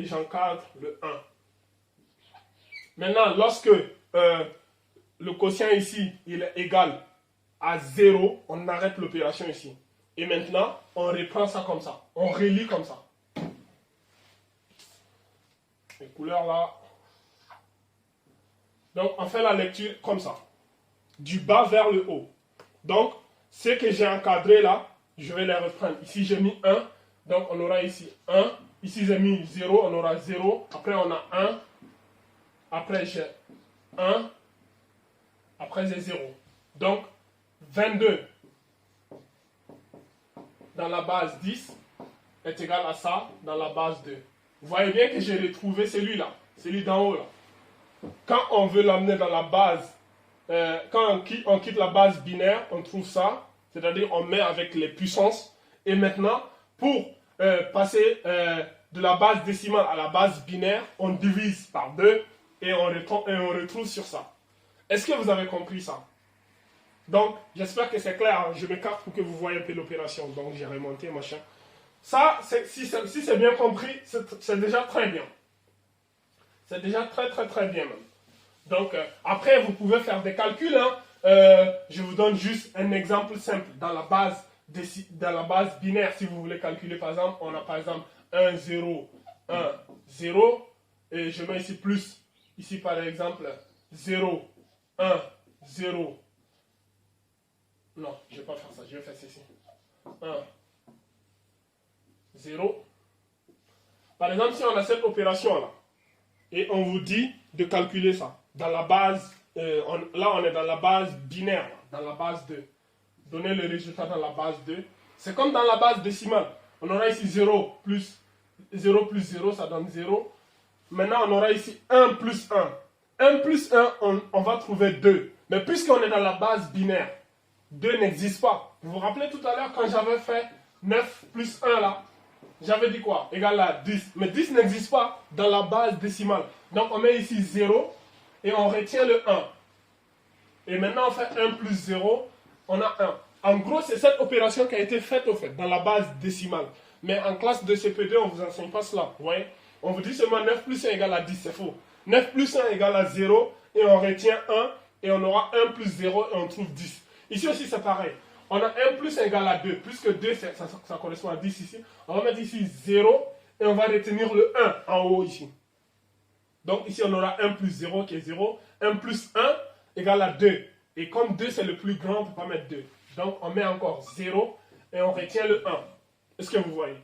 j'encadre le 1. Maintenant, lorsque le quotient ici, il est égal à 0, on arrête l'opération ici. Et maintenant, on reprend ça comme ça. On relie comme ça. Les couleurs là. Donc, on fait la lecture comme ça. Du bas vers le haut. Donc, ce que j'ai encadré là, je vais les reprendre. Ici, j'ai mis 1. Donc, on aura ici 1. Ici, j'ai mis 0. On aura 0. Après, on a 1. Après, j'ai 1. Après, j'ai 0. Donc, 22 dans la base 10 est égal à ça dans la base 2. Vous voyez bien que j'ai retrouvé celui-là. Celui d'en haut là. Quand on veut l'amener dans la base, quand on quitte la base binaire, on trouve ça. C'est-à-dire on met avec les puissances. Et maintenant, pour passer de la base décimale à la base binaire, on divise par 2 et on retrouve sur ça. Est-ce que vous avez compris ça? Donc, j'espère que c'est clair. Je m'écarte pour que vous voyez un peu l'opération. Donc, j'ai remonté, machin. Ça, si c'est bien compris, c'est déjà très bien. C'est déjà très bien même. Donc, après, vous pouvez faire des calculs. Hein. Je vous donne juste un exemple simple. Dans la base binaire, si vous voulez calculer, par exemple, on a par exemple 1, 0, 1, 0. Et je mets ici plus. Ici, par exemple, 0, 1, 0. Non, je ne vais pas faire ça. Je vais faire ceci. 1, 0. Par exemple, si on a cette opération-là, et on vous dit de calculer ça, dans la base, là on est dans la base binaire, dans la base 2. Donner le résultat dans la base 2. C'est comme dans la base décimale. On aura ici 0 plus 0, ça donne 0. Maintenant, on aura ici 1 plus 1. 1 plus 1, on va trouver 2. Mais puisqu'on est dans la base binaire, 2 n'existe pas. Vous vous rappelez tout à l'heure quand j'avais fait 9 plus 1 là, j'avais dit quoi? Égal à 10. Mais 10 n'existe pas dans la base décimale. Donc on met ici 0 et on retient le 1. Et maintenant on fait 1 plus 0, on a 1. En gros, c'est cette opération qui a été faite au fait, dans la base décimale. Mais en classe de CP2, on ne vous enseigne pas cela. Vous voyez? On vous dit seulement 9 plus 1 égale à 10, c'est faux. 9 plus 1 égale à 0 et on retient 1 et on aura 1 plus 0 et on trouve 10. Ici aussi c'est pareil. On a 1 plus 1 égale à 2. Puisque 2 ça correspond à 10 ici. On va mettre ici 0 et on va retenir le 1 en haut ici. Donc ici on aura 1 plus 0 qui est 0. 1 plus 1 égale à 2. Et comme 2 c'est le plus grand, on ne peut pas mettre 2. Donc on met encore 0 et on retient le 1. Est-ce que vous voyez?